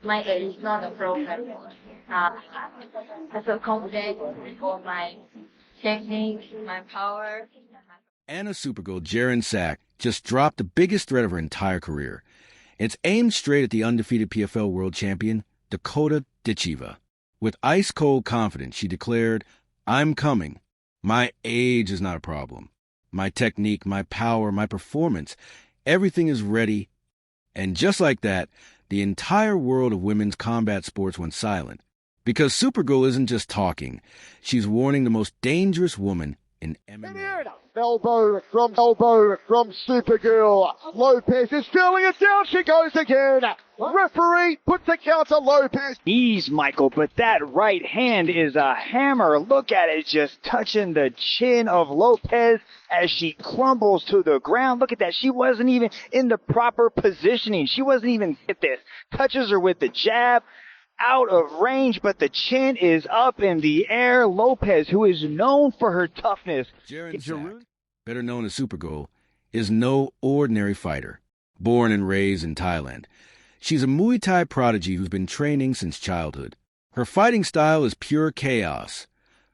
My age is not a problem. I feel confident for my technique, my power. Anna Supergirl Jaren Sack just dropped the biggest threat of her entire career. It's aimed straight at the undefeated PFL world champion, Dakota Ditcheva. With ice-cold confidence, she declared, "I'm coming. My age is not a problem. My technique, my power, my performance, everything is ready." And just like that, the entire world of women's combat sports went silent. Because Supergirl isn't just talking. She's warning the most dangerous woman in MMA. Elbow from Supergirl. Lopez is stealing it down. She goes again. Referee puts a counter. Lopez. Knees, Michael, but that right hand is a hammer. Look at it, just touching the chin of Lopez as she crumbles to the ground. Look at that. She wasn't even in the proper positioning. She wasn't even hit this. Touches her with the jab. Out of range, but the chin is up in the air. Lopez, who is known for her toughness, Jaren Sack, better known as Supergirl, is no ordinary fighter. Born and raised in Thailand, she's a Muay Thai prodigy who's been training since childhood. Her fighting style is pure chaos,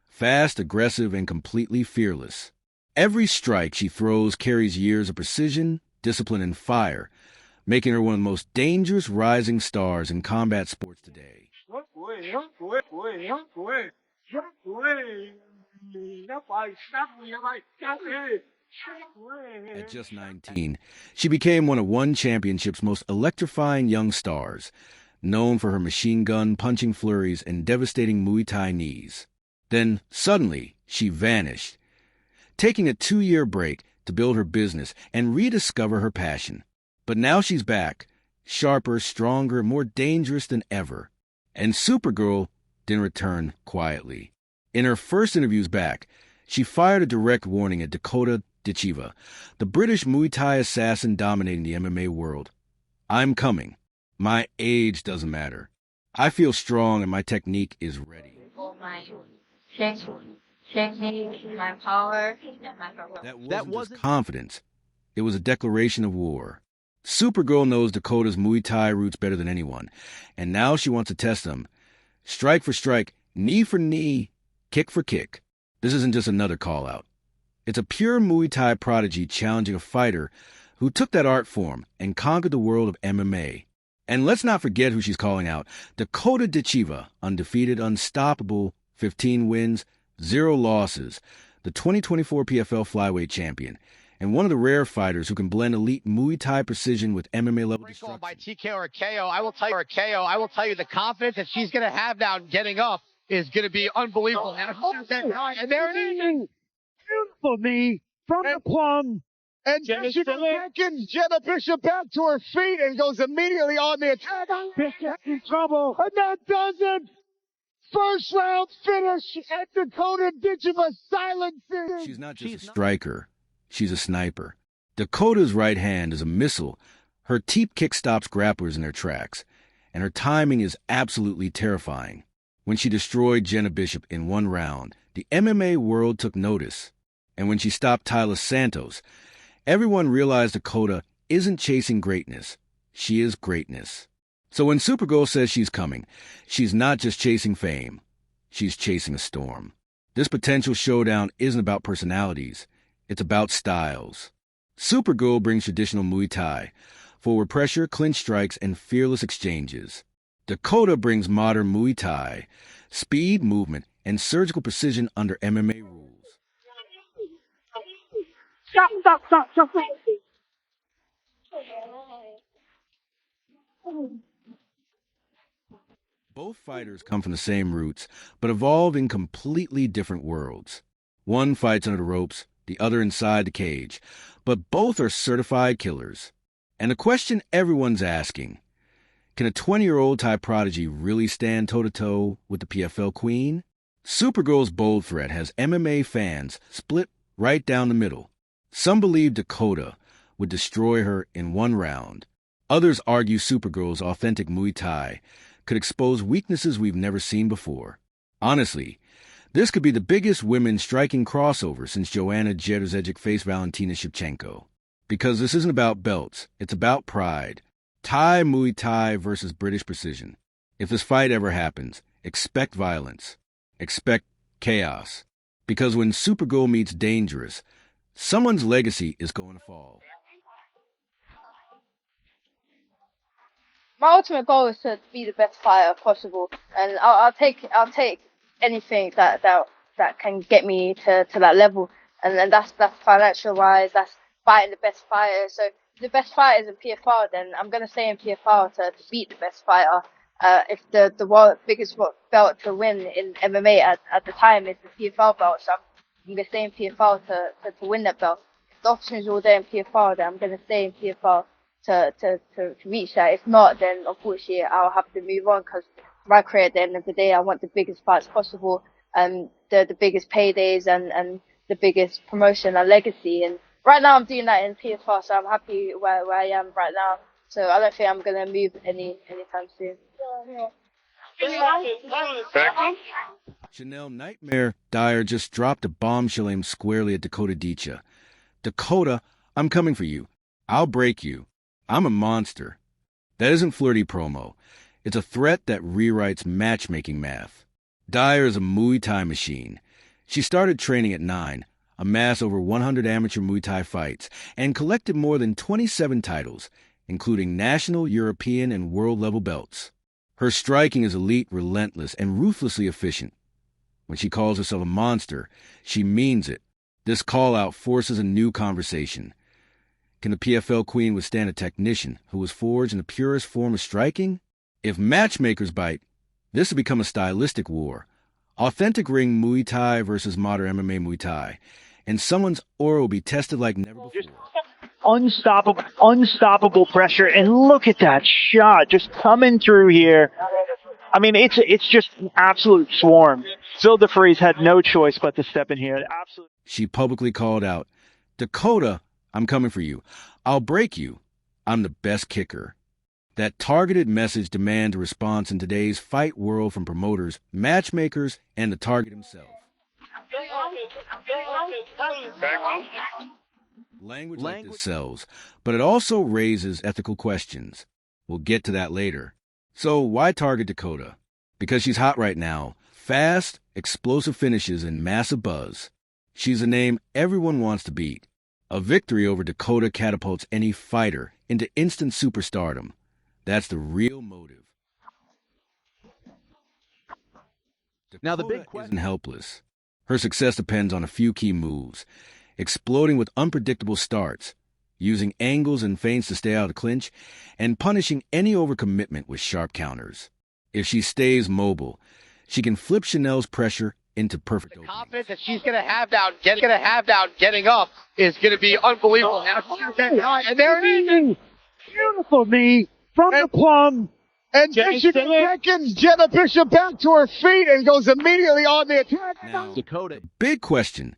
fast, aggressive, and completely fearless. Every strike she throws carries years of precision, discipline, and fire, making her one of the most dangerous rising stars in combat sports today. At just 19, she became one of One Championship's most electrifying young stars, known for her machine gun punching flurries and devastating Muay Thai knees. Then, suddenly, she vanished, taking a 2-year break to build her business and rediscover her passion. But now she's back, sharper, stronger, more dangerous than ever. And Supergirl didn't return quietly. In her first interviews back, she fired a direct warning at Dakota Ditcheva, the British Muay Thai assassin dominating the MMA world. "I'm coming. My age doesn't matter. I feel strong and my technique is ready." For my technique, my power, and my performance. That wasn't just confidence. It was a declaration of war. Supergirl knows Dakota's Muay Thai roots better than anyone, and now she wants to test them. Strike for strike, knee for knee, kick for kick. This isn't just another call-out. It's a pure Muay Thai prodigy challenging a fighter who took that art form and conquered the world of MMA. And let's not forget who she's calling out. Dakota Ditcheva, undefeated, unstoppable, 15 wins, 0 losses, the 2024 PFL flyweight champion, and one of the rare fighters who can blend elite Muay Thai precision with MMA level destruction. By TKO or KO, I will tell you the confidence that she's going to have now getting up is going to be unbelievable. And there it is. Beautiful knee from the plum. And Bishop beckons Jenna Bishop back to her feet and goes immediately on the attack. Bishop in trouble. And that does it. First round finish at Dakota Ditcheva silences. She's not just a striker. She's a sniper. Dakota's right hand is a missile. Her teep kick stops grapplers in their tracks, and her timing is absolutely terrifying. When she destroyed Jenna Bishop in 1 round, the MMA world took notice. And when she stopped Tyler Santos, everyone realized Dakota isn't chasing greatness. She is greatness. So when Supergirl says she's coming, she's not just chasing fame. She's chasing a storm. This potential showdown isn't about personalities. It's about styles. Supergirl brings traditional Muay Thai, forward pressure, clinch strikes, and fearless exchanges. Dakota brings modern Muay Thai, speed, movement, and surgical precision under MMA rules. Stop. Both fighters come from the same roots, but evolve in completely different worlds. One fights under the ropes, the other inside the cage, but both are certified killers. And the question everyone's asking, can a 20-year-old Thai prodigy really stand toe-to-toe with the PFL queen? Supergirl's bold threat has MMA fans split right down the middle. Some believe Dakota would destroy her in 1 round. Others argue Supergirl's authentic Muay Thai could expose weaknesses we've never seen before. Honestly, this could be the biggest women's striking crossover since Joanna Jędrzejczyk faced Valentina Shevchenko. Because this isn't about belts, it's about pride. Thai Muay Thai versus British Precision. If this fight ever happens, expect violence. Expect chaos. Because when Supergirl meets Dangerous, someone's legacy is going to fall. My ultimate goal is to be the best fighter possible, and I'll take anything that can get me to that level, and then that's financial wise, that's fighting the best fighter. So if the best fighter is in PFR, then I'm gonna stay in PFR to beat the best fighter. If the biggest belt to win in MMA at the time is the PFR belt, so I'm gonna stay in PFR to win that belt. If the option is all there in PFR, then I'm gonna stay in PFR to reach that. If not, then unfortunately I'll have to move on, because my career at the end of the day, I want the biggest fights possible, and the biggest paydays and the biggest promotion and legacy. And right now I'm doing that in PFR, so I'm happy where I am right now. So I don't think I'm gonna move anytime soon. Chanel Nightmare Dyer just dropped a bombshell aimed squarely at Dakota Ditcheva. Dakota, I'm coming for you. I'll break you. I'm a monster. That isn't flirty promo. It's a threat that rewrites matchmaking math. Dyer is a Muay Thai machine. She started training at 9, amassed over 100 amateur Muay Thai fights, and collected more than 27 titles, including national, European, and world-level belts. Her striking is elite, relentless, and ruthlessly efficient. When she calls herself a monster, she means it. This call-out forces a new conversation. Can the PFL queen withstand a technician who was forged in the purest form of striking? If matchmakers bite, this will become a stylistic war. Authentic ring Muay Thai versus modern MMA Muay Thai. And someone's aura will be tested like never before. Unstoppable pressure, and look at that shot just coming through here. I mean, it's just an absolute swarm. Phil DeFries had no choice but to step in here. Absolutely. She publicly called out, Dakota, I'm coming for you. I'll break you. I'm the best kicker. That targeted message demands a response in today's fight world from promoters, matchmakers, and the target himself. Language like this sells, but it also raises ethical questions. We'll get to that later. So why target Dakota? Because she's hot right now. Fast, explosive finishes, and massive buzz. She's a name everyone wants to beat. A victory over Dakota catapults any fighter into instant superstardom. That's the real motive. Dakota now the big question isn't helpless. Her success depends on a few key moves. Exploding with unpredictable starts, using angles and feints to stay out of clinch, and punishing any overcommitment with sharp counters. If she stays mobile, she can flip Chanel's pressure into perfect openings. The confidence that she's gonna have down getting up is gonna be unbelievable. And there it is. Beautiful knee from the plum. And Michigan seconds Jenna Bishop back to her feet and goes immediately on the attack. Now, Dakota. Big question.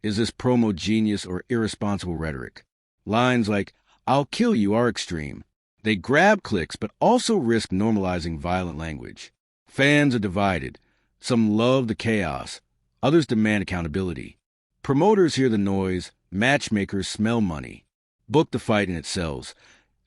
Is this promo genius or irresponsible rhetoric? Lines like, I'll kill you are extreme. They grab clicks, but also risk normalizing violent language. Fans are divided. Some love the chaos. Others demand accountability. Promoters hear the noise. Matchmakers smell money. Book the fight and it sells.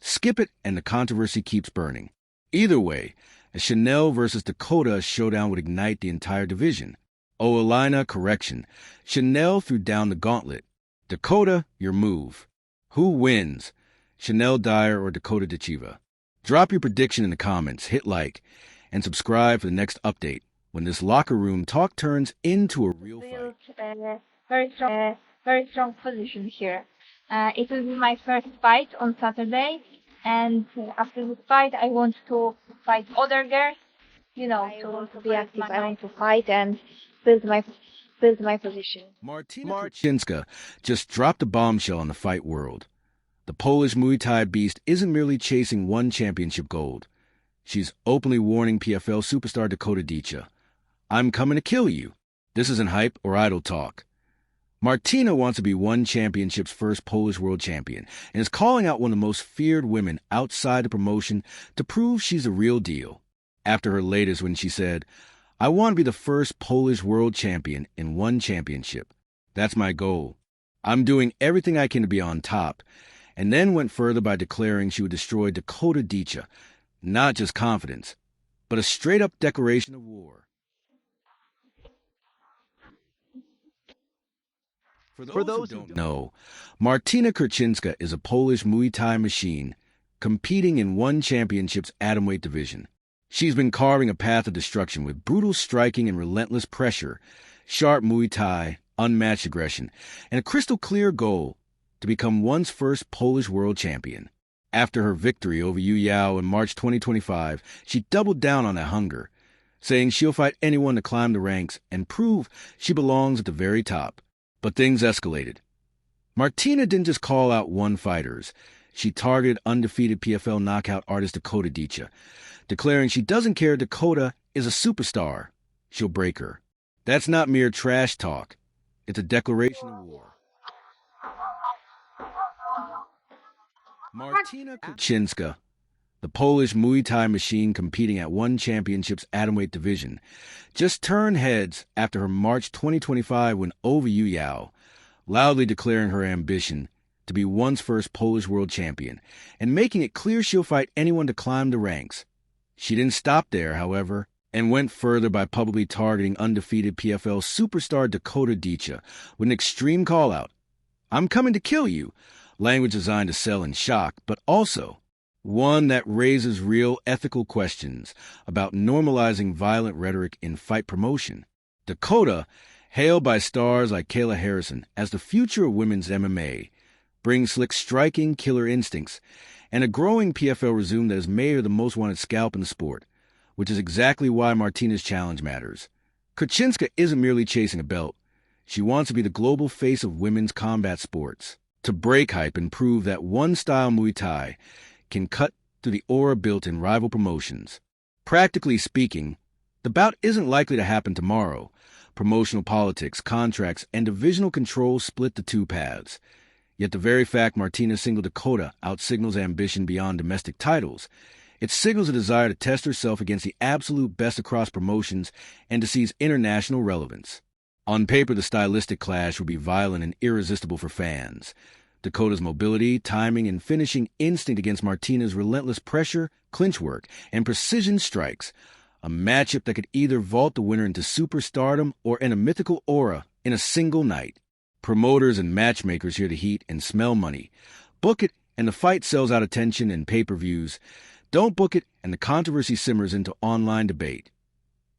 Skip it and the controversy keeps burning. Either way, a Chanel versus Dakota showdown would ignite the entire division. Oh, Alina, correction. Chanel threw down the gauntlet. Dakota, your move. Who wins? Chanel Dyer or Dakota Ditcheva? Drop your prediction in the comments, hit like, and subscribe for the next update when this locker room talk turns into a real fight. Very strong position here. It will be my first fight on Saturday, and after this fight, I want to fight other girls. You know, to be active. I want to fight and build my position. Martina Kuczynska just dropped a bombshell on the fight world. The Polish Muay Thai beast isn't merely chasing one championship gold. She's openly warning PFL superstar Dakota Ditcheva, I'm coming to kill you. This isn't hype or idle talk. Martina wants to be one championship's first Polish world champion and is calling out one of the most feared women outside the promotion to prove she's a real deal. After her latest when she said, I want to be the first Polish world champion in one championship. That's my goal. I'm doing everything I can to be on top, and then went further by declaring she would destroy Dakota Ditcheva. Not just confidence, but a straight-up declaration of war. For those who don't know, Martina Kurczynska is a Polish Muay Thai machine competing in one championship's atomweight division. She's been carving a path of destruction with brutal striking and relentless pressure, sharp Muay Thai, unmatched aggression, and a crystal-clear goal to become one's first Polish world champion. After her victory over Yu Yao in March 2025, she doubled down on that hunger, saying she'll fight anyone to climb the ranks and prove she belongs at the very top. But things escalated. Martina didn't just call out one fighters. She targeted undefeated PFL knockout artist Dakota Ditcheva, declaring she doesn't care if Dakota is a superstar. She'll break her. That's not mere trash talk. It's a declaration of war. Martina Kurczynska, the Polish Muay Thai machine competing at one championship's atomweight division, just turned heads after her March 2025 win over Yu Yao, loudly declaring her ambition to be one's first Polish world champion and making it clear she'll fight anyone to climb the ranks. She didn't stop there, however, and went further by publicly targeting undefeated PFL superstar Dakota Ditcheva with an extreme call-out. "I'm coming to kill you," language designed to sell and shock, but also one that raises real ethical questions about normalizing violent rhetoric in fight promotion. Dakota, hailed by stars like Kayla Harrison as the future of women's MMA, brings slick striking, killer instincts, and a growing PFL resume that has made her the most wanted scalp in the sport, which is exactly why Martina's challenge matters. Kurczynska isn't merely chasing a belt. She wants to be the global face of women's combat sports, to break hype and prove that one-style Muay Thai can cut through the aura built in rival promotions. Practically speaking, the bout isn't likely to happen tomorrow. Promotional politics, contracts, and divisional control split the two paths. Yet the very fact Martina singled Dakota outsignals ambition beyond domestic titles. It signals a desire to test herself against the absolute best across promotions and to seize international relevance. On paper, the stylistic clash would be violent and irresistible for fans. Dakota's mobility, timing, and finishing instinct against Martina's relentless pressure, clinch work, and precision strikes. A matchup that could either vault the winner into superstardom or in a mythical aura in a single night. Promoters and matchmakers hear the heat and smell money. Book it, and the fight sells out attention and pay-per-views. Don't book it, and the controversy simmers into online debate.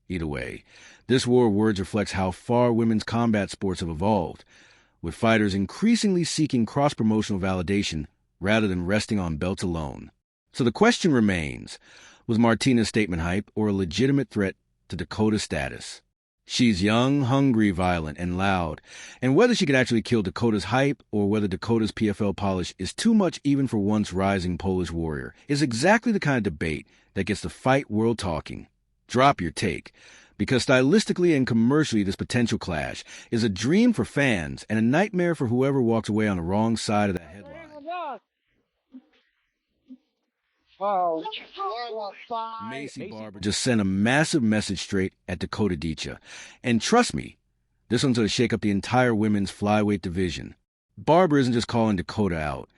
Either way, this war of words reflects how far women's combat sports have evolved, with fighters increasingly seeking cross-promotional validation rather than resting on belts alone. So the question remains, was Martina's statement hype or a legitimate threat to Dakota's status? She's young, hungry, violent, and loud, and whether she could actually kill Dakota's hype or whether Dakota's PFL polish is too much even for once rising Polish warrior is exactly the kind of debate that gets the fight world talking. Drop your take, because stylistically and commercially this potential clash is a dream for fans and a nightmare for whoever walks away on the wrong side of that headline. Macy Barber just sent a massive message straight at Dakota Ditcheva. And trust me, this one's going to shake up the entire women's flyweight division. Barber isn't just calling Dakota out.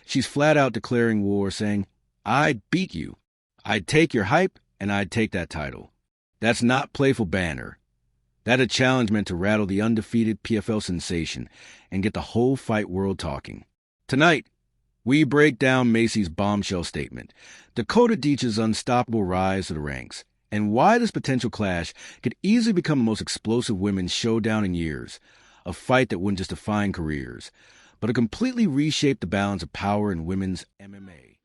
She's flat out declaring war, saying, "I'd beat you. I'd take your hype, and I'd take that title." That's not playful banter. That's a challenge meant to rattle the undefeated PFL sensation and get the whole fight world talking. Tonight, we break down Macy's bombshell statement, Dakota Ditcheva's unstoppable rise to the ranks, and why this potential clash could easily become the most explosive women's showdown in years, a fight that wouldn't just define careers, but to completely reshape the balance of power in women's MMA.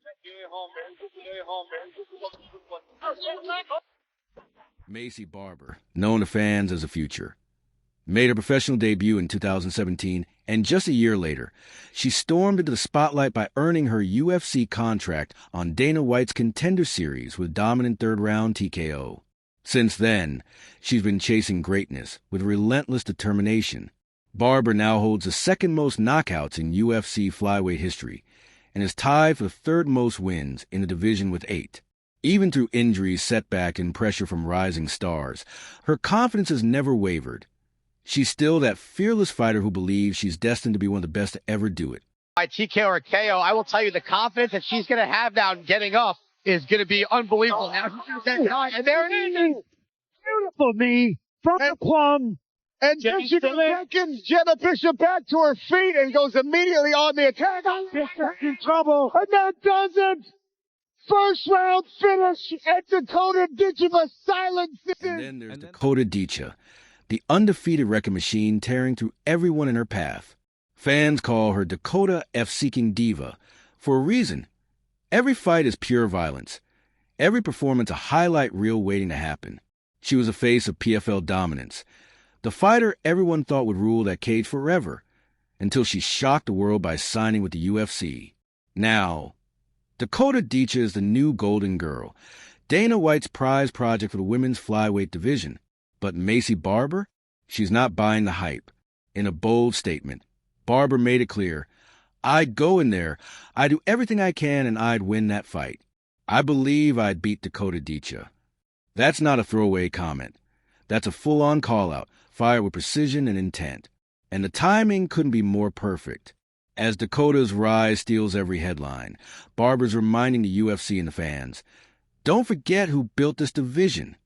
Macy Barber, known to fans as a future, made her professional debut in 2017, and just a year later, she stormed into the spotlight by earning her UFC contract on Dana White's Contender Series with dominant third-round TKO. Since then, she's been chasing greatness with relentless determination. Barber now holds the second most knockouts in UFC flyweight history and is tied for the third most wins in the division with 8. Even through injuries, setback, and pressure from rising stars, her confidence has never wavered. She's still that fearless fighter who believes she's destined to be one of the best to ever do it. by TKO or KO, I will tell you the confidence that she's going to have now getting up is going to be unbelievable. Now, and there it is. Beautiful knee from the plum. And Michigan seconds Jenna Bishop back to her feet and goes immediately on the attack. In trouble. And that does it. First round finish at Dakota Ditcheva silences. And then there's Dakota Ditcheva, the undefeated wrecking machine tearing through everyone in her path. Fans call her Dakota F-seeking diva for a reason. Every fight is pure violence. Every performance a highlight reel waiting to happen. She was a face of PFL dominance. The fighter everyone thought would rule that cage forever, until she shocked the world by signing with the UFC. Now, Dakota Ditcheva is the new golden girl, Dana White's prize project for the women's flyweight division. But Macy Barber? She's not buying the hype. In a bold statement, Barber made it clear, I'd go in there, I'd do everything I can, and I'd win that fight. I believe I'd beat Dakota Ditcheva. That's not a throwaway comment. That's a full-on call-out, fired with precision and intent. And the timing couldn't be more perfect. As Dakota's rise steals every headline, Barber's reminding the UFC and the fans, don't forget who built this division.